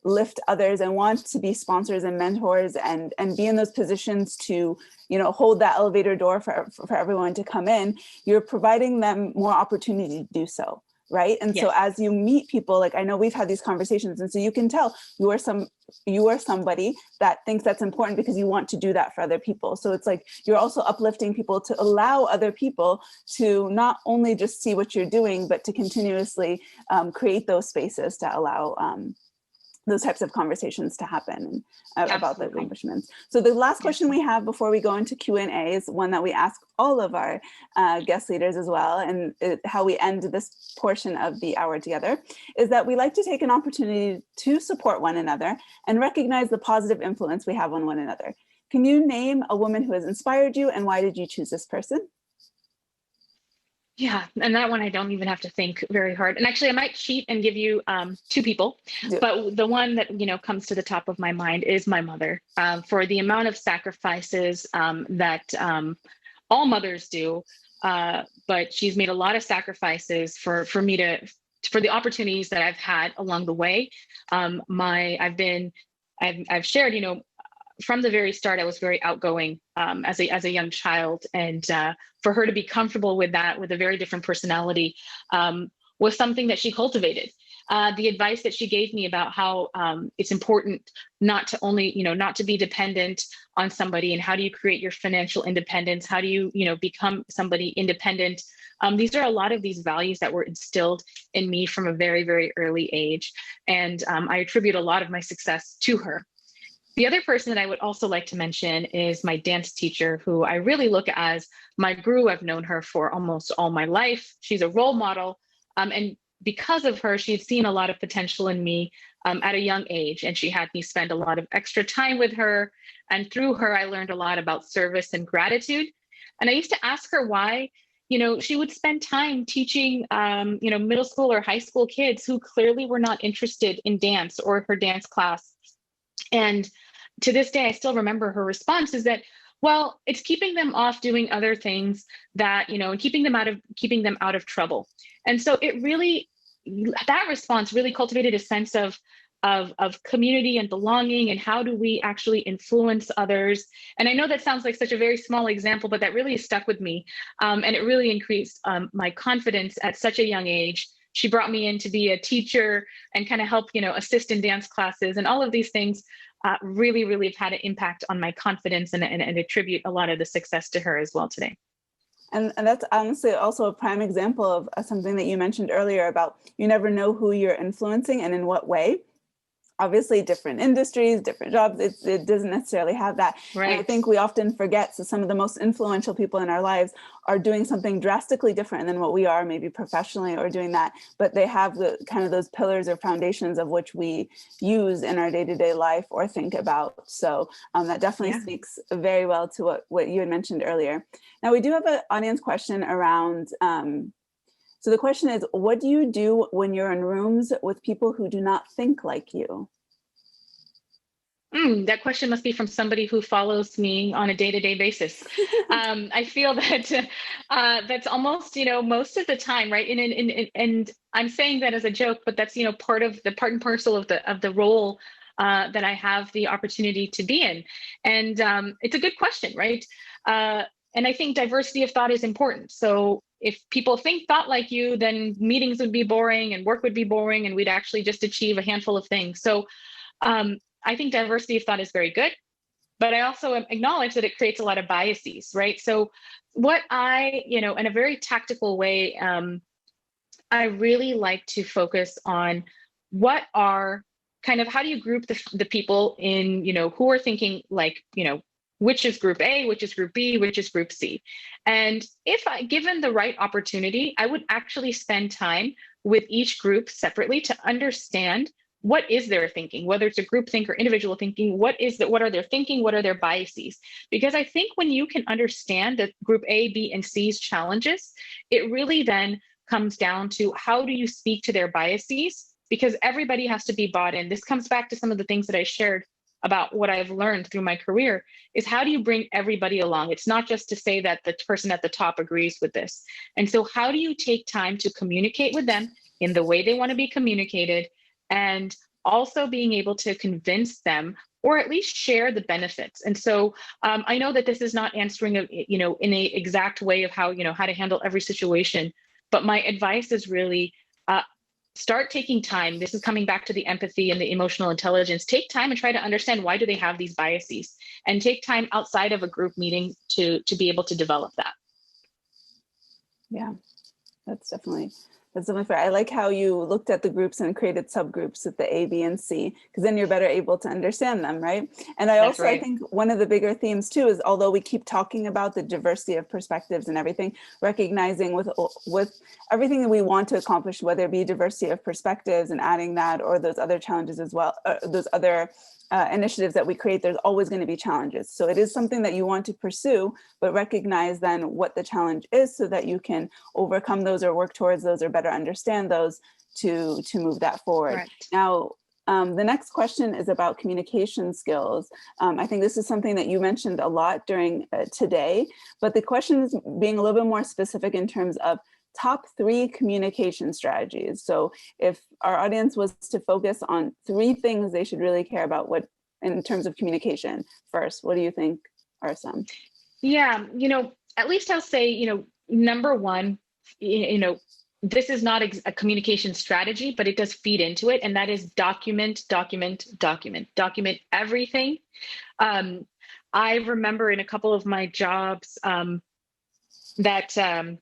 lift others and want to be sponsors and mentors and be in those positions to, hold that elevator door for everyone to come in, you're providing them more opportunity to do so. right? And so Yes. as you meet people, like I know we've had these conversations, and so you can tell you are somebody that thinks that's important because you want to do that for other people. So it's like you're also uplifting people to allow other people to not only just see what you're doing, but to continuously create those spaces to allow those types of conversations to happen about the accomplishments. So the last question we have before we go into Q&A is one that we ask all of our guest leaders as well, and how we end this portion of the hour together, is that we like to take an opportunity to support one another and recognize the positive influence we have on one another. Can you name a woman who has inspired you, and why did you choose this person? Yeah, and that one I don't even have to think very hard. And actually, I might cheat and give you two people, but the one that comes to the top of my mind is my mother. For the amount of sacrifices that all mothers do, but she's made a lot of sacrifices for me for the opportunities that I've had along the way. I've shared, from the very start, I was very outgoing as a young child, and for her to be comfortable with that, with a very different personality, was something that she cultivated. The advice that she gave me about how it's important not to only, not to be dependent on somebody, and how do you create your financial independence? How do you, become somebody independent? These are a lot of these values that were instilled in me from a very, very early age, and I attribute a lot of my success to her. The other person that I would also like to mention is my dance teacher, who I really look at as my guru. I've known her for almost all my life. She's a role model. And because of her, she'd seen a lot of potential in me at a young age. And she had me spend a lot of extra time with her. And through her, I learned a lot about service and gratitude. And I used to ask her why, she would spend time teaching, middle school or high school kids who clearly were not interested in dance or her dance class. And to this day, I still remember her response is that, well, it's keeping them off doing other things that, and keeping them out of trouble. And so that response really cultivated a sense of community and belonging, and how do we actually influence others. And I know that sounds like such a very small example, but that really stuck with me. And it really increased my confidence at such a young age. She brought me in to be a teacher and kind of help, assist in dance classes, and all of these things really, really have had an impact on my confidence, and attribute a lot of the success to her as well today. And that's honestly also a prime example of something that you mentioned earlier about you never know who you're influencing and in what way. Obviously, different industries, different jobs, it doesn't necessarily have that. Right. And I think we often forget, so some of the most influential people in our lives are doing something drastically different than what we are, maybe professionally or doing that, but they have the kind of those pillars or foundations of which we use in our day-to-day life or think about. So that definitely speaks very well to what you had mentioned earlier. Now, we do have an audience question around, so the question is, what do you do when you're in rooms with people who do not think like you? That question must be from somebody who follows me on a day-to-day basis. I feel that that's almost, most of the time, right? And I'm saying that as a joke, but that's, part and parcel of the role that I have the opportunity to be in. And it's a good question, right? And I think diversity of thought is important. So if people thought like you, then meetings would be boring and work would be boring, and we'd actually just achieve a handful of things. So I think diversity of thought is very good, but I also acknowledge that it creates a lot of biases, right? So what in a very tactical way, I really like to focus on what are how do you group the people in, who are thinking like, which is group A, which is group B, which is group C. And if given the right opportunity, I would actually spend time with each group separately to understand what is their thinking, whether it's a group think or individual thinking, what are their thinking, what are their biases? Because I think when you can understand that group A, B, and C's challenges, it really then comes down to how do you speak to their biases, because everybody has to be bought in. This comes back to some of the things that I shared about what I've learned through my career, is how do you bring everybody along? It's not just to say that the person at the top agrees with this. And so how do you take time to communicate with them in the way they want to be communicated, and also being able to convince them or at least share the benefits? And so I know that this is not answering, in a exact way of how to handle every situation, but my advice is really start taking time. This is coming back to the empathy and the emotional intelligence. Take time and try to understand, why do they have these biases, and take time outside of a group meeting to be able to develop that. Yeah, that's definitely fair. I like how you looked at the groups and created subgroups with the A, B, and C, because then you're better able to understand them, right? And I think one of the bigger themes too is, although we keep talking about the diversity of perspectives and everything, recognizing with everything that we want to accomplish, whether it be diversity of perspectives and adding that, or those other challenges as well, those other initiatives that we create, there's always going to be challenges. So it is something that you want to pursue, but recognize then what the challenge is so that you can overcome those or work towards those or better understand those to move that forward. Correct. Now, the next question is about communication skills. I think this is something that you mentioned a lot during today, but the question is being a little bit more specific in terms of top 3 communication strategies. So if our audience was to focus on 3 things they should really care about in terms of communication first, what do you think are some? Yeah, at least I'll say, number one, this is not a communication strategy, but it does feed into it. And that is document everything. I remember in a couple of my jobs that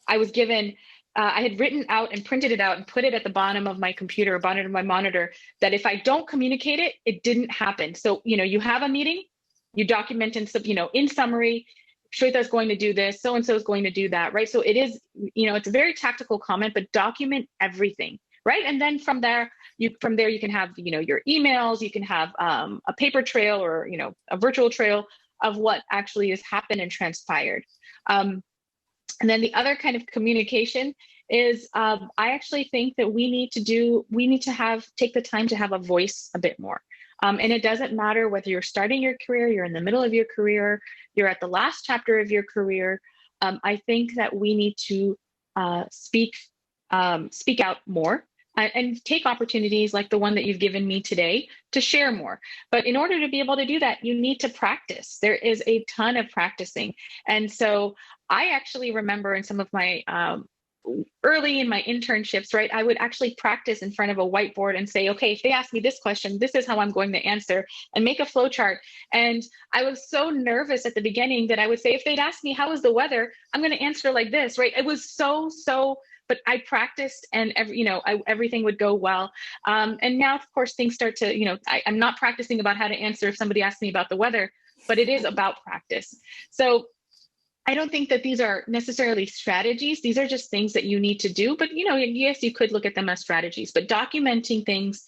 I was given, I had written out and printed it out and put it at the bottom of my computer, bottom of my monitor, that if I don't communicate it, it didn't happen. So, you have a meeting, you document in summary, Shweta is going to do this, so-and-so is going to do that, right? So it is, it's a very tactical comment, but document everything, right? And then from there you can have, your emails, you can have a paper trail or, a virtual trail of what actually has happened and transpired. And then the other kind of communication is, I actually think that we need to take the time to have a voice a bit more. And it doesn't matter whether you're starting your career, you're in the middle of your career, you're at the last chapter of your career. I think that we need to speak out more and take opportunities like the one that you've given me today to share more. But in order to be able to do that, you need to practice. There is a ton of practicing. And so I actually remember in some of my early in my internships, right, I would actually practice in front of a whiteboard and say, okay, if they ask me this question, this is how I'm going to answer, and make a flow chart. And I was so nervous at the beginning that I would say, if they'd ask me, how is the weather? I'm going to answer like this, right? It was so, but I practiced, and everything would go well. And now, of course, things start to, I'm not practicing about how to answer if somebody asks me about the weather, but it is about practice. So I don't think that these are necessarily strategies. These are just things that you need to do. But, yes, you could look at them as strategies, but documenting things,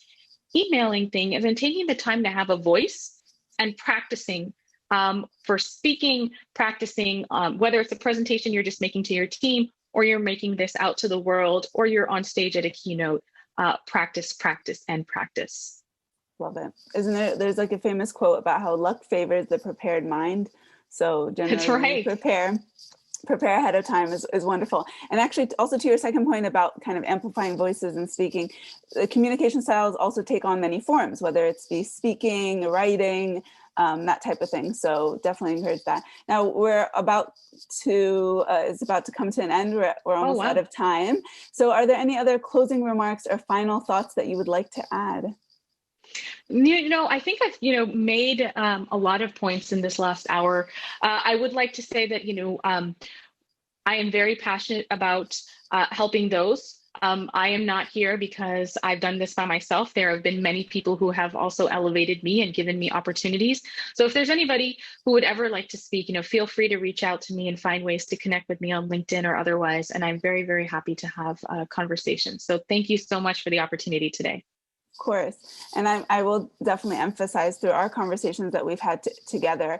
emailing things, and then taking the time to have a voice and practicing for speaking, practicing, whether it's a presentation you're just making to your team, or you're making this out to the world, or you're on stage at a keynote, practice, and practice. Love it. There's like a famous quote about how luck favors the prepared mind. So generally prepare ahead of time is wonderful. And actually also to your second point about kind of amplifying voices and speaking, the communication styles also take on many forms, whether it's be speaking, writing, that type of thing. So definitely encourage that. Now it's about to come to an end. We're almost out of time. So are there any other closing remarks or final thoughts that you would like to add? I think I've, made a lot of points in this last hour. I would like to say that, I am very passionate about helping those. I am not here because I've done this by myself. There have been many people who have also elevated me and given me opportunities. So if there's anybody who would ever like to speak, feel free to reach out to me and find ways to connect with me on LinkedIn or otherwise. And I'm very, very happy to have conversations. So thank you so much for the opportunity today. Of course. And I will definitely emphasize through our conversations that we've had together,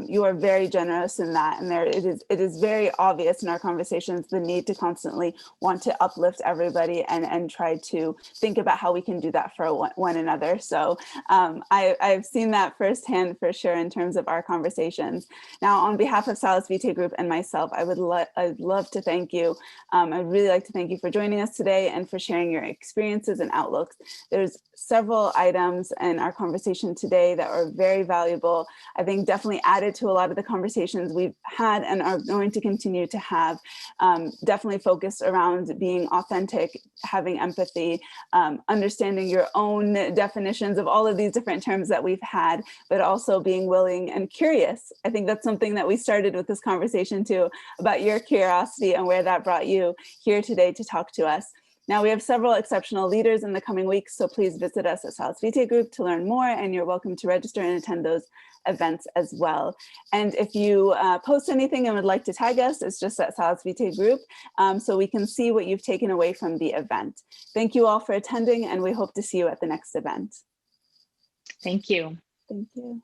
you are very generous in that. And it is very obvious in our conversations, the need to constantly want to uplift everybody and try to think about how we can do that for one another. So I've seen that firsthand for sure in terms of our conversations. Now, on behalf of Salus Vitae Group and myself, I'd love to thank you. I'd really like to thank you for joining us today and for sharing your experiences and outlooks. There's there's several items in our conversation today that are very valuable. I think definitely added to a lot of the conversations we've had and are going to continue to have, definitely focused around being authentic, having empathy, understanding your own definitions of all of these different terms that we've had, but also being willing and curious. I think that's something that we started with this conversation too, about your curiosity and where that brought you here today to talk to us. Now, we have several exceptional leaders in the coming weeks, so please visit us at Salus Vitae Group to learn more, and you're welcome to register and attend those events as well. And if you post anything and would like to tag us, it's just at Salus Vitae Group, so we can see what you've taken away from the event. Thank you all for attending, and we hope to see you at the next event. Thank you. Thank you.